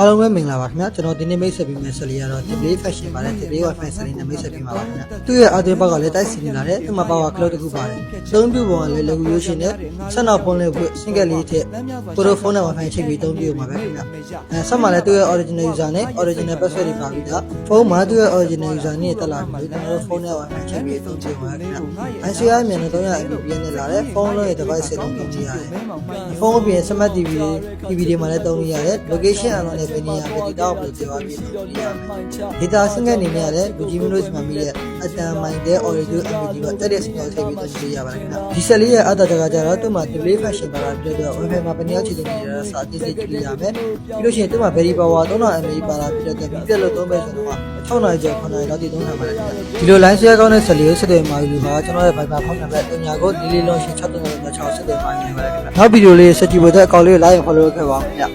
အားလုံးပဲမင်္ဂလာပါခင်ဗျာကျွန်တော်ဒီနေ့မိတ်ဆက်ပေးမယ့်ဆက်လေးကတော့ display fashion ပါတဲ့ display wifi ဆက်လေးနဲ့မိတ်ဆက်ပေးမှာပါခင်ဗျာသူ့ရဲ့ audio box ကလည်းတိုက်စီနေလာတယ်သူ့မှာ power cloud တစ်ခုပါတယ်သုံးပြပုံကလည်းလက်ကူရိုးရှင်နဲ့ဆက်နောက်ဖုန်းလေးကို single လေးထည့်ကိုလိုဖုန်းနဲ့ wifi ချိတ်ပြီးသုံးပြမှာပဲခင်ဗျာဆက်မှာလည်းသူ့ရဲ့ original user နဲ့ original password တွေပါပြီးသားဖုန်းမှာသူ့ရဲ့ original user နဲ့တက်လာပြီးကျွန်တော်တို့ဖုန်းနဲ့ wifi ချိတ်ပြီးသုံးပြမှာခင်ဗျာ ICI မြန်နဲ့300 Mbps နဲ့လာတယ်ဖုန်းလုံးရဲ့ device တွေလုံးသုံးပြရတယ်ဖုန်းအပြင် smart TV တွေမှာလည်းသုံးလို့ရတယ် location အလုံးနဲ့ပဲနေရတယ်ဒီတော့ဘယ်လိုပြောပြလို့ရမလဲ data ဆင်းကနေရတယ်လူကြီးမျိုးတို့မှာမိတဲ့အတန်မိုင်တဲ့ audio MPG ကတက်တဲ့ signal ထည့်ပြီးသုံးလို့ရပါတယ်ခင်ဗျာဒီဆက်လေးရဲ့အတတကကြတော့သူ့မှာ display fashion ပါတာပြီးတော့ wifi မှာဘယ်နည်းအောင်ချတင်နေရတာစာအသေးစိတ်ကြည့်ရမယ်ပြီးလို့ရှိရင်သူ့မှာ battery power 3000 mAh ပါတာပြီးတော့ပြက်လို့သုံးပဲဆိုတော့6နာရီကျော်9နာရီလောက်တည်သုံးနိုင်ပါတယ်ခင်ဗျာဒီလို line ဆွဲကောင်းတဲ့ဆက်လေးကိုဆက်သွယ်မှာလို့ပါကျွန်တော်ရဲ့ Viber ဖုန်းနံပါတ်3ကိုလေးလုံးရှင်း636ဆက်သွယ်မှာနေပါတယ်ခင်ဗျာနောက်ဗီဒီယိုလေးဆက်ကြည့်ဖို့အတွက်အကောင့်လေးကို like and follow လုပ်ခဲ့ပါဦးခင်ဗျာ